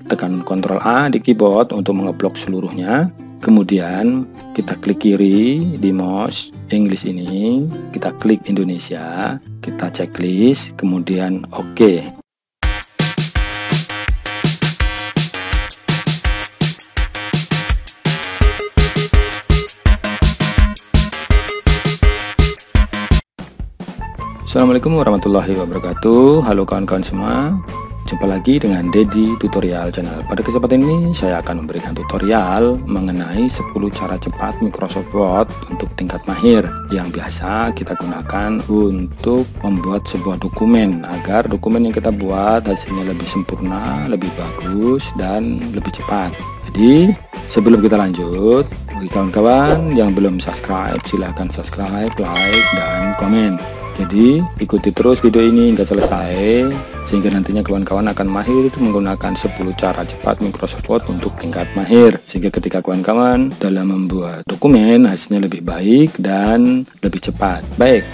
tekan Ctrl A di keyboard untuk mengeblok seluruhnya. Kemudian kita klik kiri di mouse English ini, kita klik Indonesia, kita checklist, kemudian OK. Assalamualaikum warahmatullahi wabarakatuh. Halo kawan-kawan semua, jumpa lagi dengan Dedi Tutorial Channel. Pada kesempatan ini saya akan memberikan tutorial mengenai 10 cara cepat Microsoft Word untuk tingkat mahir yang biasa kita gunakan untuk membuat sebuah dokumen agar dokumen yang kita buat hasilnya lebih sempurna, lebih bagus, dan lebih cepat. Jadi sebelum kita lanjut, bagi kawan-kawan yang belum subscribe, silahkan subscribe, like, dan komen. Jadi ikuti terus video ini hingga selesai sehingga nantinya kawan-kawan akan mahir menggunakan 10 cara cepat Microsoft Word untuk tingkat mahir, sehingga ketika kawan-kawan dalam membuat dokumen hasilnya lebih baik dan lebih cepat. Baik,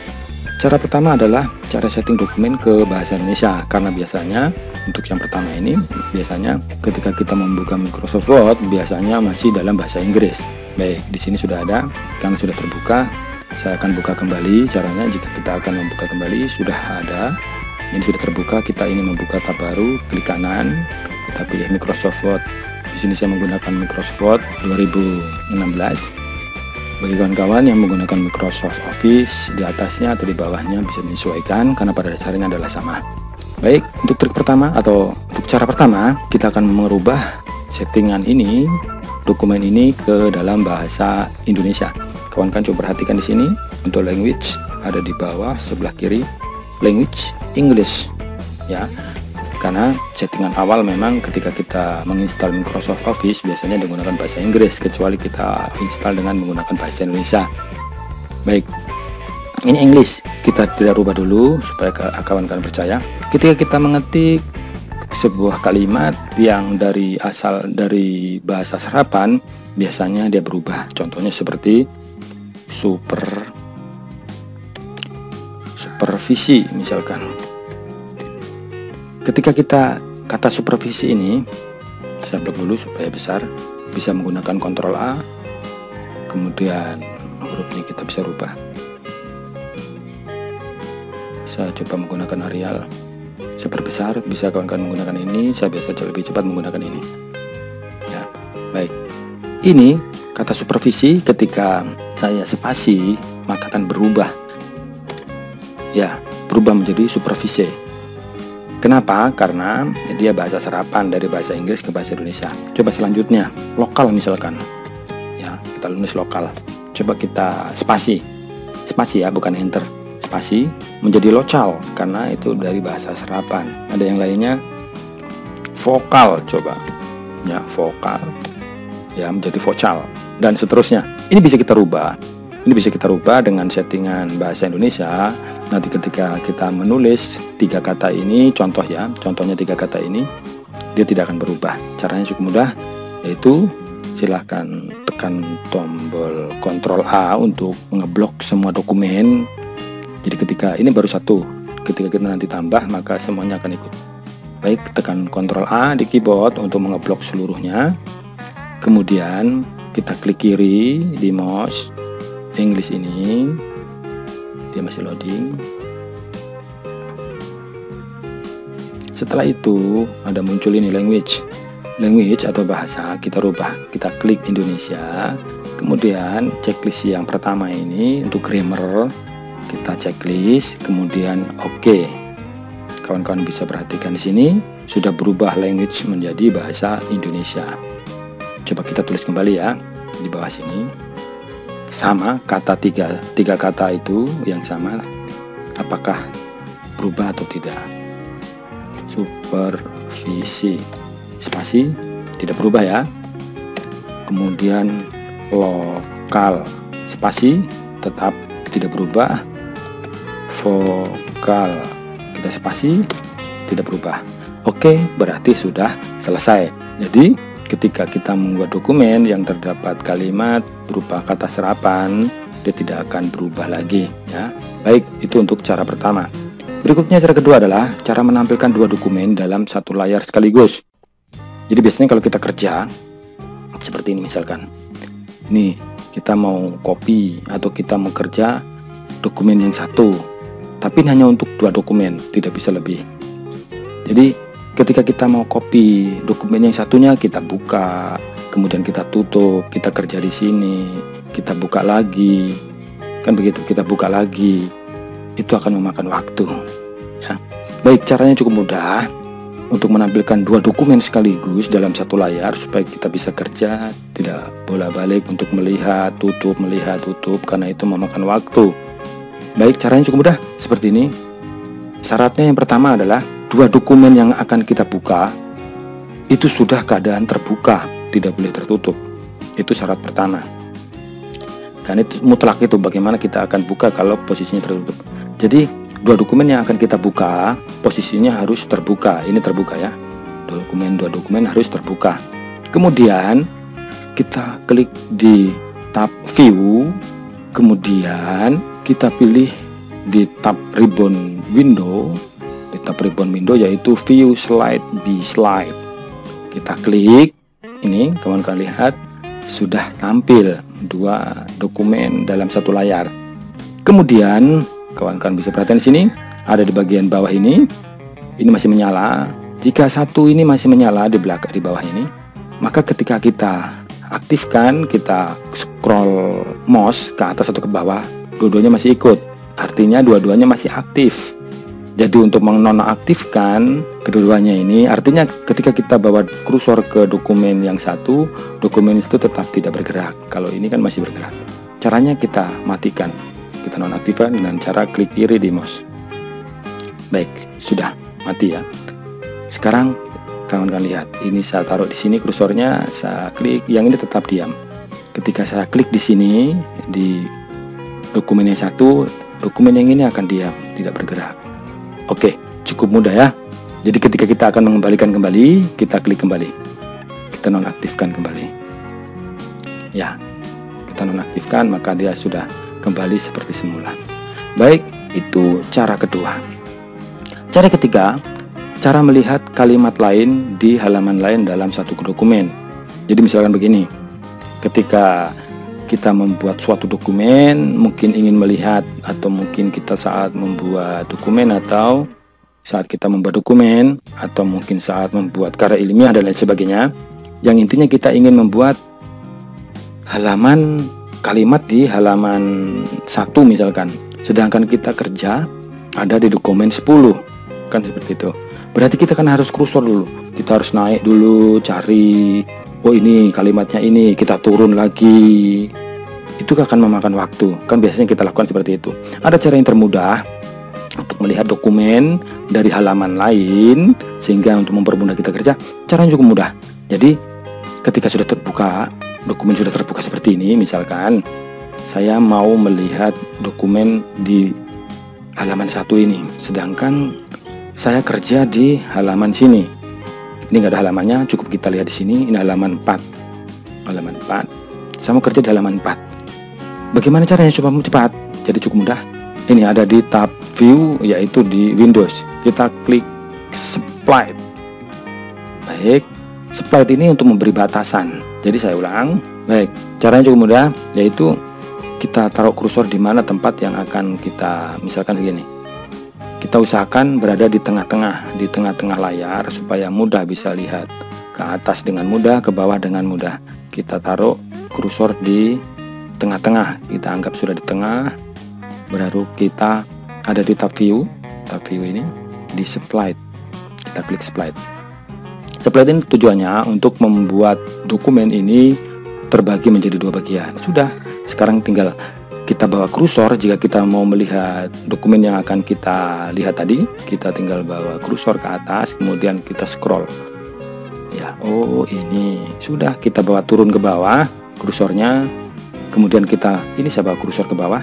cara pertama adalah cara setting dokumen ke bahasa Indonesia, karena biasanya untuk yang pertama ini biasanya ketika kita membuka Microsoft Word biasanya masih dalam bahasa Inggris. Baik, di sini sudah ada, karena sudah terbuka. Saya akan buka kembali. Caranya jika kita akan membuka kembali sudah ada, ini sudah terbuka. Kita ingin membuka tab baru, klik kanan, kita pilih Microsoft Word. Di sini saya menggunakan Microsoft Word 2016. Bagi kawan-kawan yang menggunakan Microsoft Office, di atasnya atau di bawahnya bisa menyesuaikan karena pada dasarnya adalah sama. Baik, untuk trik pertama atau untuk cara pertama, kita akan merubah settingan ini, dokumen ini ke dalam bahasa Indonesia. Kawan-kawan coba perhatikan di sini untuk language ada di bawah sebelah kiri, language English ya. Karena settingan awal memang ketika kita menginstal Microsoft Office biasanya menggunakan bahasa Inggris kecuali kita install dengan menggunakan bahasa Indonesia. Baik, ini English, kita tidak rubah dulu supaya kawan-kawan percaya. Ketika kita mengetik sebuah kalimat yang asal dari bahasa serapan biasanya dia berubah. Contohnya seperti supervisi misalkan. Ketika kita kata supervisi ini, saya blok dulu supaya besar, bisa menggunakan Ctrl A, kemudian hurufnya kita bisa rubah. Saya coba menggunakan Arial, saya perbesar, bisa kawan-kawan menggunakan ini, saya biasa lebih cepat menggunakan ini ya. Baik, ini kata supervisi ketika saya spasi maka akan berubah ya, berubah menjadi supervisi. Kenapa? Karena dia bahasa serapan dari bahasa Inggris ke bahasa Indonesia. Coba selanjutnya lokal misalkan ya, kita tulis lokal, coba kita spasi ya, bukan enter, spasi menjadi local karena itu dari bahasa serapan. Ada yang lainnya vokal, coba ya, vokal ya menjadi vocal dan seterusnya. Ini bisa kita rubah. Ini bisa kita rubah dengan settingan bahasa Indonesia. Nanti ketika kita menulis 3 kata ini, contohnya 3 kata ini, dia tidak akan berubah. Caranya cukup mudah, yaitu silahkan tekan tombol Ctrl A untuk ngeblok semua dokumen. Jadi ketika ini baru satu, ketika kita nanti tambah maka semuanya akan ikut. Baik, tekan Ctrl A di keyboard untuk mengeblok seluruhnya. Kemudian kita klik kiri di mouse English ini, dia masih loading. Setelah itu ada muncul ini language atau bahasa, kita rubah, kita klik Indonesia. Kemudian checklist yang pertama ini untuk grammar kita checklist, kemudian OK. Kawan-kawan bisa perhatikan di sini sudah berubah language menjadi bahasa Indonesia. Coba kita tulis kembali ya di bawah sini. Sama kata tiga kata itu yang sama, apakah berubah atau tidak? Supervisi, spasi tidak berubah ya. Kemudian lokal, spasi tetap tidak berubah. Vokal, kita spasi tidak berubah. Oke, berarti sudah selesai. Jadi ketika kita membuat dokumen yang terdapat kalimat berupa kata serapan, dia tidak akan berubah lagi ya. Baik, itu untuk cara pertama. Berikutnya cara kedua adalah cara menampilkan 2 dokumen dalam satu layar sekaligus. Jadi biasanya kalau kita kerja seperti ini, misalkan nih kita mau copy atau kita mau kerja dokumen yang satu, tapi hanya untuk 2 dokumen, tidak bisa lebih. Jadi ketika kita mau copy dokumen yang satunya, kita buka, kemudian kita tutup, kita kerja di sini, kita buka lagi, kan begitu, kita buka lagi, itu akan memakan waktu ya. Baik, caranya cukup mudah untuk menampilkan 2 dokumen sekaligus dalam satu layar supaya kita bisa kerja, tidak bolak-balik untuk melihat tutup karena itu memakan waktu. Baik, caranya cukup mudah seperti ini. Syaratnya yang pertama adalah 2 dokumen yang akan kita buka itu sudah keadaan terbuka, tidak boleh tertutup. Itu syarat pertama. Karena itu mutlak, itu bagaimana kita akan buka kalau posisinya tertutup. Jadi 2 dokumen yang akan kita buka posisinya harus terbuka. Ini terbuka ya. 2 dokumen harus terbuka. Kemudian kita klik di tab view, kemudian kita pilih di tab ribbon window. Di tab ribbon window yaitu view slide by slide. Kita klik ini, kawan-kawan lihat sudah tampil 2 dokumen dalam satu layar. Kemudian kawan-kawan bisa perhatikan di sini, ada di bagian bawah ini masih menyala. Jika satu ini masih menyala di belakang, di bawah ini, maka ketika kita aktifkan, kita scroll mouse ke atas atau ke bawah, dua-duanya masih ikut. Artinya dua-duanya masih aktif. Jadi untuk menonaktifkan kedua-duanya ini, artinya ketika kita bawa kursor ke dokumen yang satu, dokumen itu tetap tidak bergerak. Kalau ini kan masih bergerak. Caranya kita matikan. Kita nonaktifkan dengan cara klik kiri di mouse. Baik, sudah mati ya. Sekarang kawan-kawan lihat, ini saya taruh di sini kursornya, saya klik, yang ini tetap diam. Ketika saya klik di sini di dokumen yang satu, dokumen yang ini akan diam, tidak bergerak. Oke, cukup mudah ya. Jadi ketika kita akan mengembalikan kembali, kita klik kembali, kita nonaktifkan kembali. Ya, kita nonaktifkan, maka dia sudah kembali seperti semula. Baik, itu cara kedua. Cara ketiga, cara melihat kalimat lain di halaman lain dalam satu dokumen. Jadi misalkan begini, ketika kita membuat suatu dokumen, mungkin ingin melihat, atau mungkin kita saat membuat dokumen, atau saat kita membuat dokumen, atau mungkin saat membuat karya ilmiah dan lain sebagainya, yang intinya kita ingin membuat halaman kalimat di halaman 1 misalkan, sedangkan kita kerja ada di dokumen 10, kan seperti itu. Berarti kita kan harus kursor dulu, kita harus naik dulu, cari, oh ini kalimatnya ini, kita turun lagi, itu akan memakan waktu. Kan biasanya kita lakukan seperti itu. Ada cara yang termudah untuk melihat dokumen dari halaman lain, sehingga untuk mempermudah kita kerja, caranya cukup mudah. Jadi ketika sudah terbuka, dokumen sudah terbuka seperti ini, misalkan saya mau melihat dokumen di halaman 1 ini, sedangkan saya kerja di halaman sini. Ini nggak ada halamannya, cukup kita lihat di sini. Ini halaman 4. Halaman 4. Saya mau kerja di halaman 4. Bagaimana caranya coba cepat? Jadi cukup mudah. Ini ada di tab view, yaitu di Windows. Kita klik split. Baik, split ini untuk memberi batasan. Jadi saya ulang. Baik, caranya cukup mudah, yaitu kita taruh kursor di mana tempat yang akan kita, misalkan begini. Kita usahakan berada di tengah-tengah layar supaya mudah bisa lihat ke atas dengan mudah, ke bawah dengan mudah. Kita taruh kursor di tengah-tengah, kita anggap sudah di tengah, baru kita ada di tab view ini di split. Kita klik split. Split ini tujuannya untuk membuat dokumen ini terbagi menjadi 2 bagian. Sudah, sekarang tinggal kita bawa kursor. Jika kita mau melihat dokumen yang akan kita lihat tadi, kita tinggal bawa kursor ke atas, kemudian kita scroll. Ya, oh ini sudah, kita bawa turun ke bawah kursornya, kemudian ini saya bawa kursor ke bawah,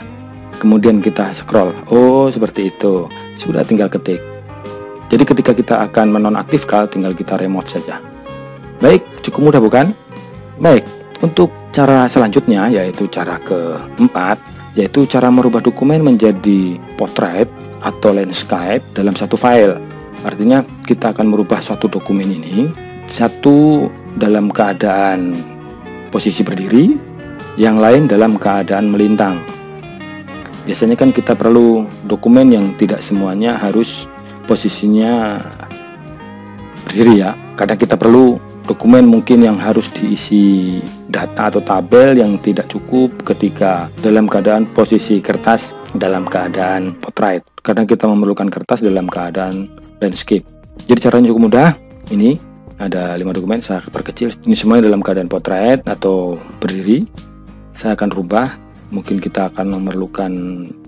kemudian kita scroll. Oh seperti itu, sudah, tinggal ketik. Jadi ketika kita akan menonaktifkan, tinggal kita remove saja. Baik, cukup mudah bukan? Baik, untuk cara selanjutnya, yaitu cara keempat, yaitu cara merubah dokumen menjadi potret atau landscape dalam satu file. Artinya kita akan merubah suatu dokumen ini satu dalam keadaan posisi berdiri, yang lain dalam keadaan melintang. Biasanya kan kita perlu dokumen yang tidak semuanya harus posisinya berdiri ya. Kadang kita perlu dokumen mungkin yang harus diisi data atau tabel yang tidak cukup ketika dalam keadaan posisi kertas dalam keadaan portrait. Kadang kita memerlukan kertas dalam keadaan landscape. Jadi caranya cukup mudah. Ini ada 5 dokumen, saya perkecil. Ini semuanya dalam keadaan portrait atau berdiri. Saya akan rubah. Mungkin kita akan memerlukan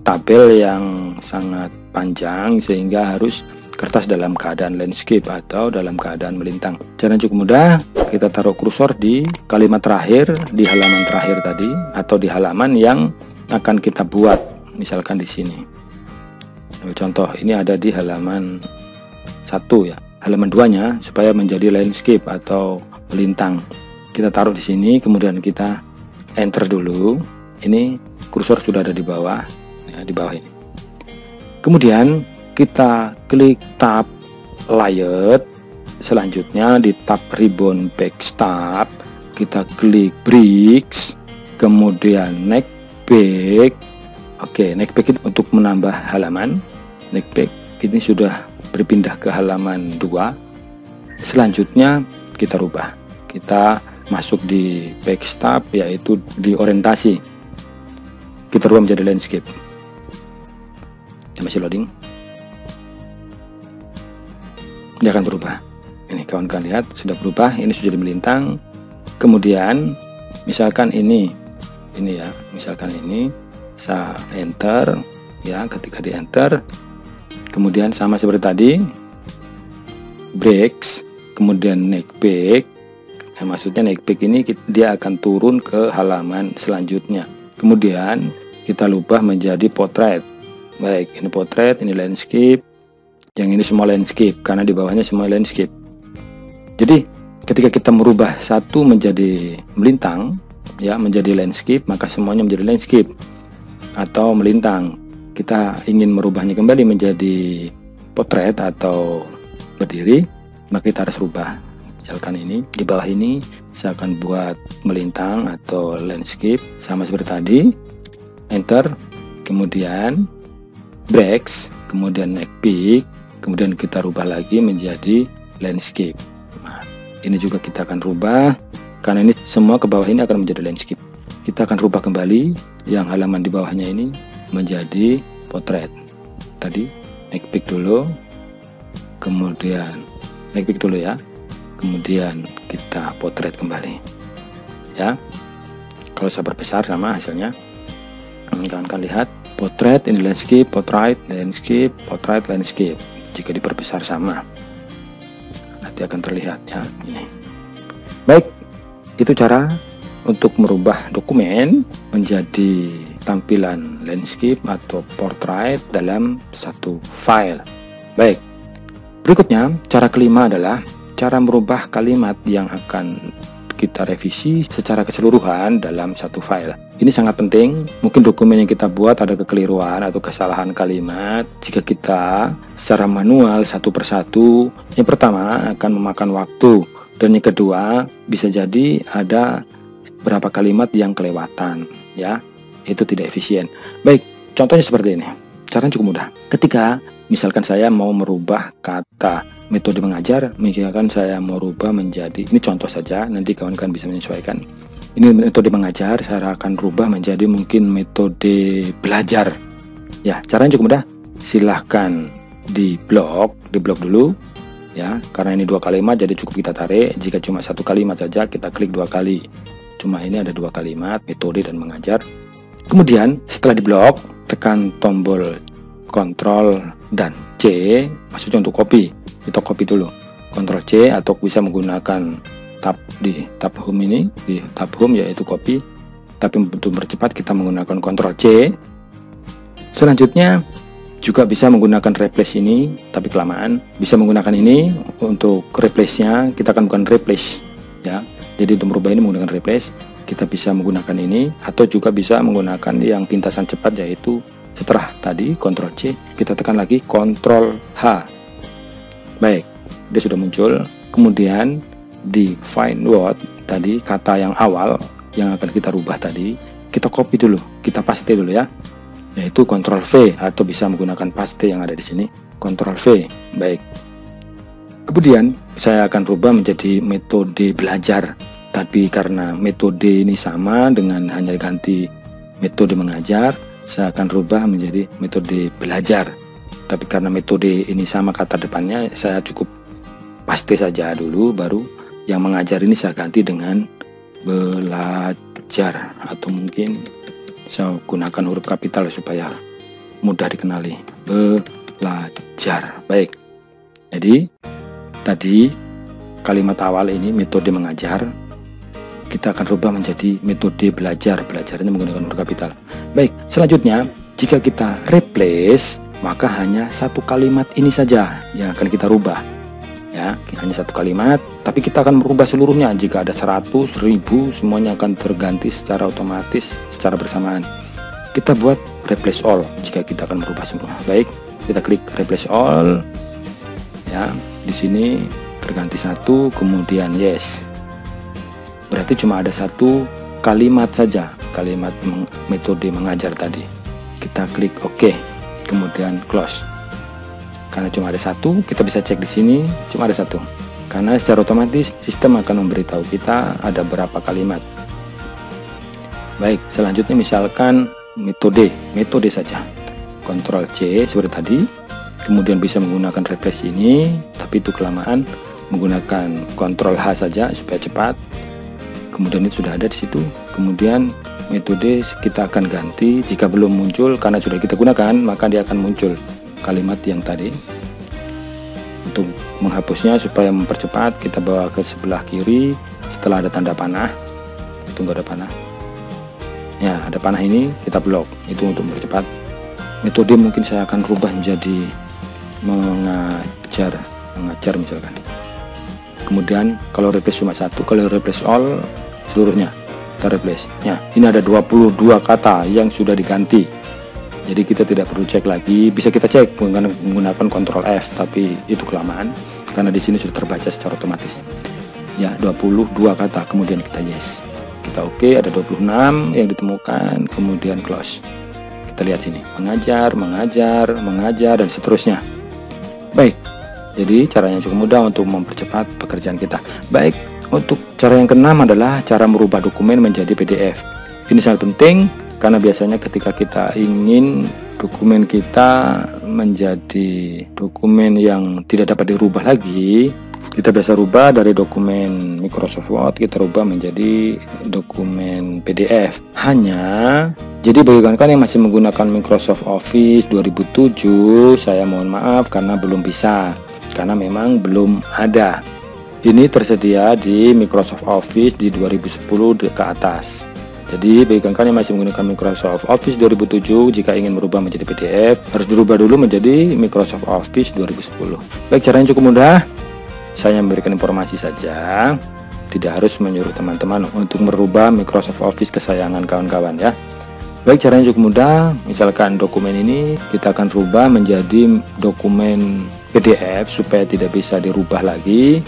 tabel yang sangat panjang sehingga harus kertas dalam keadaan landscape atau dalam keadaan melintang. Caranya cukup mudah. Kita taruh kursor di kalimat terakhir, di halaman terakhir tadi, atau di halaman yang akan kita buat. Misalkan di sini. Contoh, ini ada di halaman 1 ya. Halaman 2-nya supaya menjadi landscape atau melintang. Kita taruh di sini, kemudian kita enter dulu. Ini kursor sudah ada di bawah, ya, di bawah ini. Kemudian kita klik tab layout. Selanjutnya di tab ribbon backstab kita klik bricks, kemudian neck back. Oke, neck back itu untuk menambah halaman. Neck back ini sudah berpindah ke halaman 2. Selanjutnya kita rubah. Kita masuk di backstab, yaitu di orientasi. Kita rubah menjadi landscape. Masih loading. Dia akan berubah. Ini kawan-kawan lihat sudah berubah. Ini sudah melintang. Kemudian misalkan ini ya, misalkan ini saya enter ya. Ketika di enter, kemudian sama seperti tadi, breaks, kemudian neck back. Nah, maksudnya neck back ini dia akan turun ke halaman selanjutnya. Kemudian kita ubah menjadi portrait. Baik, ini portrait, ini landscape. Yang ini semua landscape karena di bawahnya semua landscape. Jadi ketika kita merubah satu menjadi melintang, ya, menjadi landscape, maka semuanya menjadi landscape atau melintang. Kita ingin merubahnya kembali menjadi portrait atau berdiri, maka kita harus rubah. Misalkan ini di bawah ini saya akan buat melintang atau landscape sama seperti tadi. Enter, kemudian breaks, kemudian neck back, kemudian kita rubah lagi menjadi landscape. Nah, ini juga kita akan rubah karena ini semua ke bawah ini akan menjadi landscape. Kita akan rubah kembali yang halaman di bawahnya ini menjadi portrait. Tadi neck back dulu, kemudian neck back dulu ya, kemudian kita portrait kembali ya. Kalau saya perbesar sama hasilnya. Kalian lihat portrait, ini landscape, portrait, landscape, portrait, landscape. Jika diperbesar sama, nanti akan terlihat ya ini. Baik, itu cara untuk merubah dokumen menjadi tampilan landscape atau portrait dalam satu file. Baik, berikutnya cara kelima adalah cara merubah kalimat yang akan kita revisi secara keseluruhan dalam satu file. Ini sangat penting. Mungkin dokumen yang kita buat ada kekeliruan atau kesalahan kalimat. Jika kita secara manual satu persatu, yang pertama akan memakan waktu, dan yang kedua bisa jadi ada beberapa kalimat yang kelewatan, ya, itu tidak efisien. Baik, contohnya seperti ini. Caranya cukup mudah. Ketika misalkan saya mau merubah kata metode mengajar, misalkan saya mau rubah menjadi, ini contoh saja, nanti kawan-kawan bisa menyesuaikan. Ini metode mengajar, saya akan rubah menjadi mungkin metode belajar. Ya, caranya cukup mudah. Silahkan di blok dulu, ya, karena ini 2 kalimat, jadi cukup kita tarik. Jika cuma 1 kalimat saja, kita klik 2 kali. Cuma ini ada 2 kalimat, metode dan mengajar. Kemudian setelah di blok, tekan tombol Ctrl dan C, maksudnya untuk copy. Kita copy dulu, Ctrl C, atau bisa menggunakan tab di tab home ini, di tab home yaitu copy. Tapi untuk mempercepat kita menggunakan Ctrl C. Selanjutnya juga bisa menggunakan replace ini, tapi kelamaan. Bisa menggunakan ini untuk replace-nya, kita akan menggunakan replace ya. Jadi untuk merubah ini menggunakan replace, kita bisa menggunakan ini, atau juga bisa menggunakan yang pintasan cepat, yaitu setelah tadi Ctrl C, kita tekan lagi Ctrl H. Baik, dia sudah muncul. Kemudian di find word tadi, kata yang awal yang akan kita rubah tadi, kita copy dulu, kita paste dulu ya, yaitu Ctrl V, atau bisa menggunakan paste yang ada di sini, Ctrl V. Baik, kemudian saya akan rubah menjadi metode belajar, tapi karena metode ini sama dengan hanya ganti metode mengajar, saya akan rubah menjadi metode belajar. Tapi karena metode ini sama kata depannya, saya cukup paste saja dulu, baru yang mengajar ini saya ganti dengan belajar, atau mungkin saya gunakan huruf kapital supaya mudah dikenali, belajar. Baik, jadi tadi kalimat awal ini metode mengajar, kita akan rubah menjadi metode belajar, belajarnya menggunakan huruf kapital. Baik, selanjutnya jika kita replace, maka hanya satu kalimat ini saja yang akan kita rubah ya, hanya satu kalimat, tapi kita akan merubah seluruhnya. Jika ada 100, 1000, semuanya akan terganti secara otomatis, secara bersamaan. Kita buat replace all jika kita akan merubah semua. Baik, kita klik replace all ya, di sini terganti satu, kemudian yes, berarti cuma ada satu kalimat saja, kalimat metode mengajar tadi. Kita klik OK, kemudian close. Karena cuma ada satu, kita bisa cek di sini cuma ada satu, karena secara otomatis sistem akan memberitahu kita ada berapa kalimat. Baik, selanjutnya misalkan metode saja, Ctrl C seperti tadi, kemudian bisa menggunakan replace ini, tapi itu kelamaan, menggunakan Ctrl H saja supaya cepat. Kemudian itu sudah ada di situ. Kemudian metode kita akan ganti, jika belum muncul karena sudah kita gunakan, maka dia akan muncul kalimat yang tadi. Untuk menghapusnya supaya mempercepat, kita bawa ke sebelah kiri setelah ada tanda panah. Tunggu, ada panah ya, ada panah ini kita blok, itu untuk mempercepat. Metode mungkin saya akan rubah menjadi mengajar misalkan. Kemudian kalau replace cuma satu, kalau replace all seluruhnya kita replace ya. Ini ada 22 kata yang sudah diganti, jadi kita tidak perlu cek lagi. Bisa kita cek menggunakan Ctrl F, tapi itu kelamaan karena di sini sudah terbaca secara otomatis ya, 22 kata. Kemudian kita yes, kita oke, ada 26 yang ditemukan, kemudian close. Kita lihat sini, mengajar, dan seterusnya. Baik, jadi caranya cukup mudah untuk mempercepat pekerjaan kita. Baik, untuk cara yang keenam adalah cara merubah dokumen menjadi PDF. Ini sangat penting karena biasanya ketika kita ingin dokumen kita menjadi dokumen yang tidak dapat dirubah lagi, kita biasa rubah dari dokumen Microsoft Word, kita rubah menjadi dokumen PDF. Jadi bagi kawan-kawan yang masih menggunakan Microsoft Office 2007, saya mohon maaf karena belum bisa, karena memang belum ada. Ini tersedia di Microsoft Office di 2010 ke atas. Jadi bagi kawan-kawan yang masih menggunakan Microsoft Office 2007, jika ingin merubah menjadi PDF, harus dirubah dulu menjadi Microsoft Office 2010. Baik, caranya cukup mudah. Saya memberikan informasi saja, tidak harus menyuruh teman-teman untuk merubah Microsoft Office kesayangan kawan-kawan ya. Baik, caranya cukup mudah. Misalkan dokumen ini kita akan rubah menjadi dokumen PDF supaya tidak bisa dirubah lagi.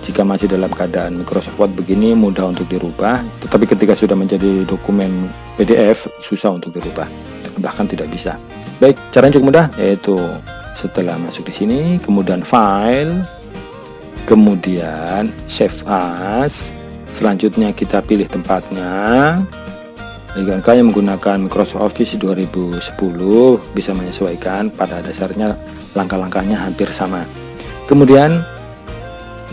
Jika masih dalam keadaan Microsoft Word begini mudah untuk dirubah, tetapi ketika sudah menjadi dokumen PDF susah untuk dirubah, bahkan tidak bisa. Baik, caranya cukup mudah, yaitu setelah masuk di sini, kemudian file, kemudian save as, selanjutnya kita pilih tempatnya. Bagi kawan yang menggunakan Microsoft Office 2010 bisa menyesuaikan, pada dasarnya langkah-langkahnya hampir sama. Kemudian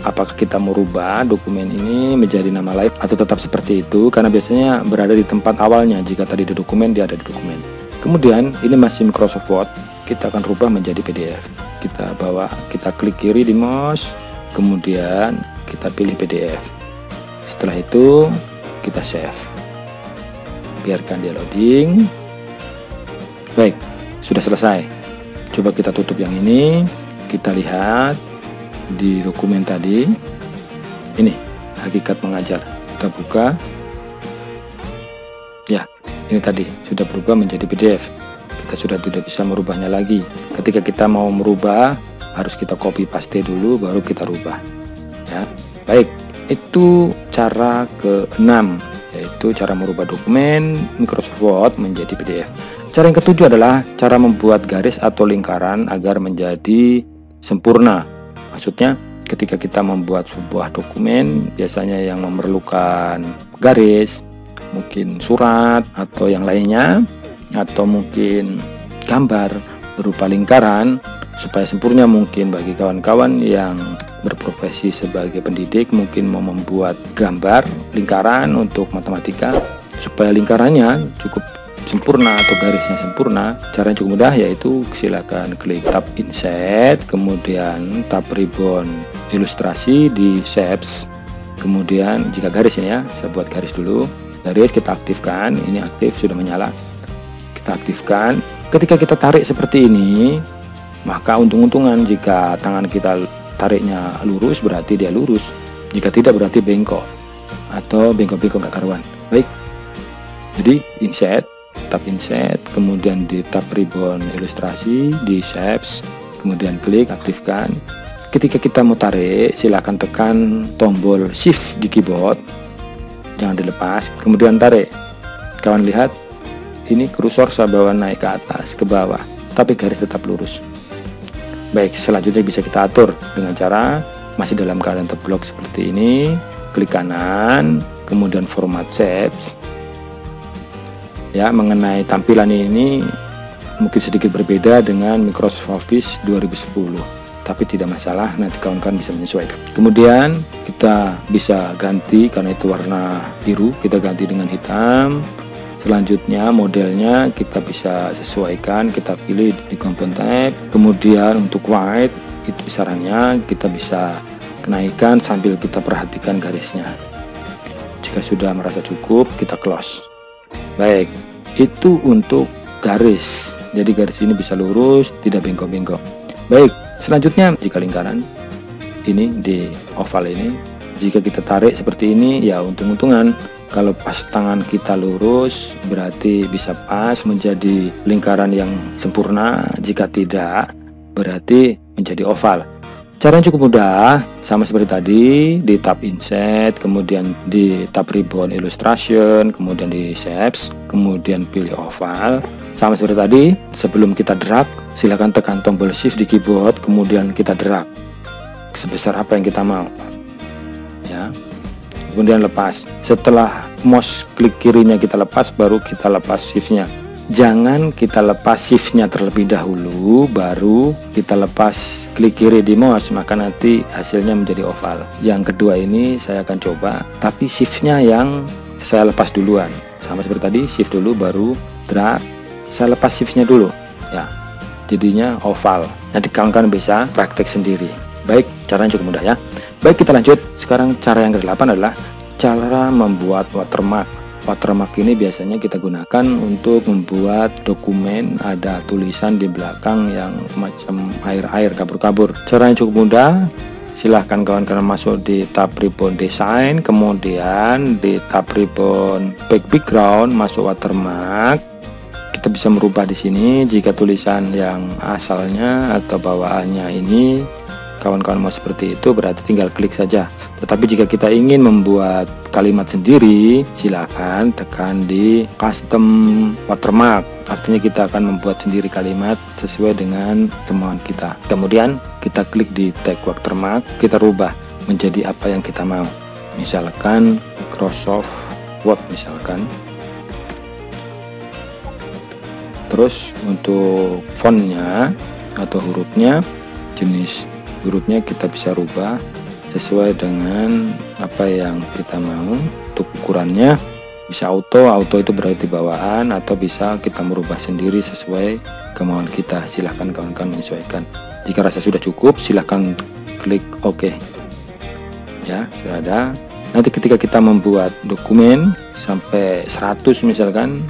apakah kita merubah dokumen ini menjadi nama lain atau tetap seperti itu, karena biasanya berada di tempat awalnya. Jika tadi di dokumen, dia ada di dokumen. Kemudian ini masih Microsoft Word, kita akan rubah menjadi PDF. Kita bawa, kita klik kiri di mouse, kemudian kita pilih PDF. Setelah itu kita save, biarkan dia loading. Baik, sudah selesai. Coba kita tutup yang ini, kita lihat di dokumen tadi. Ini hakikat mengajar, kita buka ya, ini tadi sudah berubah menjadi PDF. Kita sudah tidak bisa merubahnya lagi. Ketika kita mau merubah, harus kita copy paste dulu baru kita rubah ya. Baik, Itu cara ke-6, yaitu cara merubah dokumen Microsoft Word menjadi PDF. Cara yang ketujuh adalah cara membuat garis atau lingkaran agar menjadi sempurna. Maksudnya ketika kita membuat sebuah dokumen, biasanya yang memerlukan garis, mungkin surat atau yang lainnya, atau mungkin gambar berupa lingkaran, supaya sempurna. Mungkin bagi kawan-kawan yang berprofesi sebagai pendidik, mungkin mau membuat gambar lingkaran untuk matematika, supaya lingkarannya cukup sempurna atau garisnya sempurna. Cara yang cukup mudah, yaitu silakan klik tab insert, kemudian tab ribbon ilustrasi di shapes, kemudian jika garis ini ya, saya buat garis dulu, garis kita aktifkan. Ini aktif, sudah menyala, kita aktifkan. Ketika kita tarik seperti ini, maka untung-untungan jika tangan kita tariknya lurus, berarti dia lurus. Jika tidak, berarti bengkok atau bengkok-bengkok gak karuan. Baik, jadi insert, tab insert, kemudian di tab ribbon ilustrasi di shapes, kemudian klik aktifkan. Ketika kita mau tarik, silakan tekan tombol shift di keyboard, jangan dilepas, kemudian tarik. Kawan lihat, ini kursor saya bawa naik ke atas, ke bawah, tapi garis tetap lurus. Baik, selanjutnya bisa kita atur dengan cara masih dalam keadaan terblok seperti ini, klik kanan, kemudian format shapes. Ya, mengenai tampilan ini mungkin sedikit berbeda dengan Microsoft Office 2010, tapi tidak masalah, nanti kawan-kawan bisa menyesuaikan. Kemudian kita bisa ganti, karena itu warna biru, kita ganti dengan hitam. Selanjutnya modelnya kita bisa sesuaikan, kita pilih di component type. Kemudian untuk white, itu besarannya kita bisa kenaikan sambil kita perhatikan garisnya. Jika sudah merasa cukup, kita close. Baik, itu untuk garis. Jadi garis ini bisa lurus, tidak bengkok-bengkok. Baik, selanjutnya jika lingkaran ini di oval ini, jika kita tarik seperti ini, ya untung-untungan. Kalau pas tangan kita lurus, berarti bisa pas menjadi lingkaran yang sempurna. Jika tidak, berarti menjadi oval. Cara yang cukup mudah, sama seperti tadi, di tab insert, kemudian di tab ribbon illustration, kemudian di shapes, kemudian pilih oval. Sama seperti tadi, sebelum kita drag, silakan tekan tombol shift di keyboard, kemudian kita drag sebesar apa yang kita mau. Ya. Kemudian lepas. Setelah mouse klik kirinya kita lepas, baru kita lepas shiftnya. Jangan kita lepas shiftnya terlebih dahulu, baru kita lepas klik kiri di mouse, maka nanti hasilnya menjadi oval. Yang kedua ini saya akan coba, tapi shiftnya yang saya lepas duluan. Sama seperti tadi, shift dulu baru drag. Saya lepas shiftnya dulu, ya, jadinya oval. Nanti kawan-kawan bisa praktek sendiri. Baik, caranya cukup mudah ya. Baik, kita lanjut. Sekarang cara yang ke-8 adalah cara membuat watermark. Watermark ini biasanya kita gunakan untuk membuat dokumen ada tulisan di belakang yang macam air-air, kabur-kabur. Caranya cukup mudah. Silahkan kawan-kawan masuk di tab ribbon design, kemudian di tab ribbon background, masuk watermark. Kita bisa merubah di sini jika tulisan yang asalnya atau bawaannya ini kawan-kawan mau seperti itu, berarti tinggal klik saja. Tetapi jika kita ingin membuat kalimat sendiri, silakan tekan di custom watermark. Artinya kita akan membuat sendiri kalimat sesuai dengan kemauan kita. Kemudian kita klik di tag watermark, kita rubah menjadi apa yang kita mau. Misalkan Microsoft Word misalkan. Terus untuk fontnya atau hurufnya, jenis hurufnya kita bisa rubah sesuai dengan apa yang kita mau. Untuk ukurannya bisa auto itu berarti bawaan, atau bisa kita merubah sendiri sesuai kemauan kita. Silahkan kawan-kawan menyesuaikan. Jika rasa sudah cukup, silahkan klik OK ya, sudah ada. Nanti ketika kita membuat dokumen sampai 100 misalkan,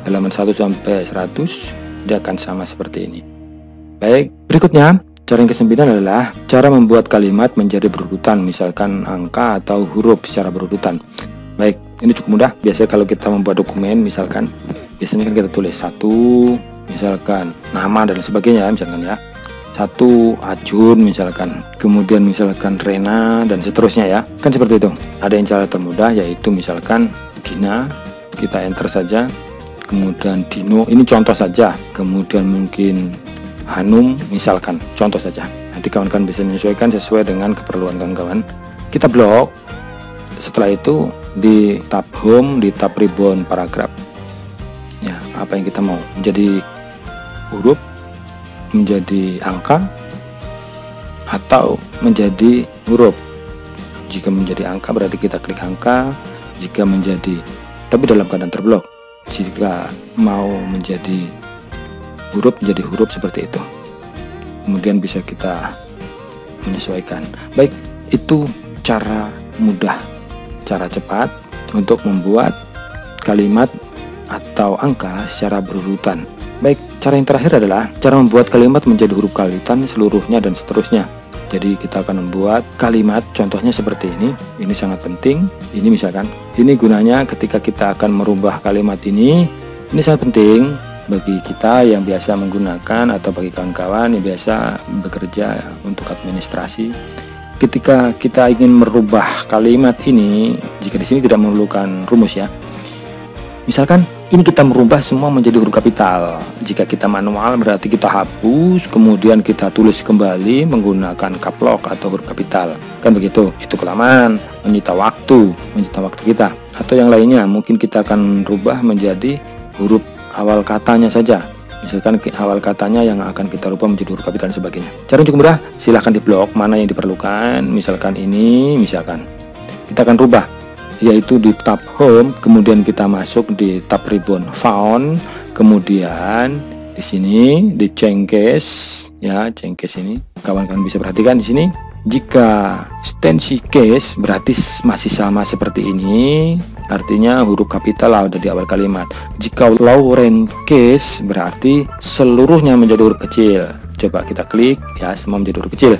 halaman 1 sampai 100, dia akan sama seperti ini. Baik, berikutnya cara yang ke-9 adalah cara membuat kalimat menjadi berurutan, misalkan angka atau huruf secara berurutan. Baik, ini cukup mudah. Biasanya kalau kita membuat dokumen, misalkan biasanya kan kita tulis 1, misalkan nama dan sebagainya, misalkan ya. satu Ajun misalkan, kemudian misalkan Rena dan seterusnya ya, kan seperti itu. Ada yang cara termudah yaitu misalkan Gina, kita enter saja, kemudian Dino, ini contoh saja, kemudian mungkin Hanum misalkan, contoh saja. Nanti kawan-kawan bisa menyesuaikan sesuai dengan keperluan kawan-kawan. Kita blok. Setelah itu di tab home, di tab ribbon paragraf ya, apa yang kita mau, menjadi huruf, menjadi angka, atau menjadi huruf. Jika menjadi angka berarti kita klik angka, jika menjadi, tapi dalam keadaan terblok. Jika mau menjadi huruf, menjadi huruf seperti itu. Kemudian bisa kita menyesuaikan. Baik, itu cara mudah, cara cepat untuk membuat kalimat atau angka secara berurutan. Baik, cara yang terakhir adalah cara membuat kalimat menjadi huruf kalitan seluruhnya dan seterusnya. Jadi kita akan membuat kalimat, contohnya seperti ini. Ini sangat penting. Ini misalkan, ini gunanya ketika kita akan merubah kalimat ini sangat penting bagi kita yang biasa menggunakan atau bagi kawan-kawan yang biasa bekerja untuk administrasi. Ketika kita ingin merubah kalimat ini, jika di sini tidak memerlukan rumus ya. Misalkan ini kita merubah semua menjadi huruf kapital. Jika kita manual berarti kita hapus, kemudian kita tulis kembali menggunakan caps lock atau huruf kapital. Kan begitu. Itu kelamaan, menyita waktu kita. Atau yang lainnya, mungkin kita akan rubah menjadi huruf awal katanya saja. Misalkan awal katanya yang akan kita rubah menjadi huruf kapital dan sebagainya. Cara cukup mudah, silahkan di blok mana yang diperlukan. Misalkan ini, misalkan kita akan rubah yaitu di tab home, kemudian kita masuk di tab ribbon font, kemudian di sini di cengkes ya, cengkes ini kawan-kawan bisa perhatikan di sini. Jika stansi case berarti masih sama seperti ini, artinya huruf kapital ada di awal kalimat. Jika lower case berarti seluruhnya menjadi huruf kecil. Coba kita klik ya, semua menjadi huruf kecil.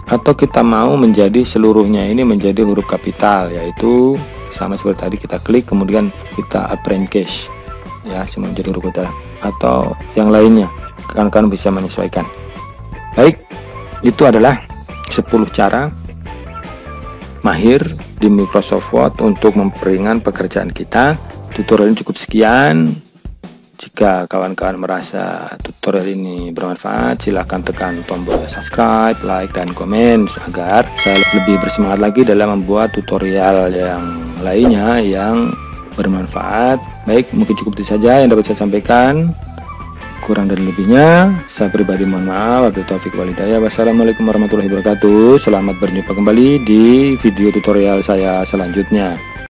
Atau kita mau menjadi seluruhnya ini menjadi huruf kapital, yaitu sama seperti tadi, kita klik kemudian kita uppercase ya, semua menjadi huruf kapital. Atau yang lainnya, kawan-kawan bisa menyesuaikan. Baik, itu adalah 10 cara mahir di Microsoft Word untuk memperingan pekerjaan kita. Tutorial ini cukup sekian. Jika kawan-kawan merasa tutorial ini bermanfaat, silahkan tekan tombol subscribe, like, dan komen agar saya lebih bersemangat lagi dalam membuat tutorial yang lainnya yang bermanfaat. Baik, mungkin cukup itu saja yang dapat saya sampaikan. Kurang dan lebihnya saya pribadi mohon maaf. Wabillahi taufiq wal hidayah. Wassalamualaikum warahmatullahi wabarakatuh. Selamat berjumpa kembali di video tutorial saya selanjutnya.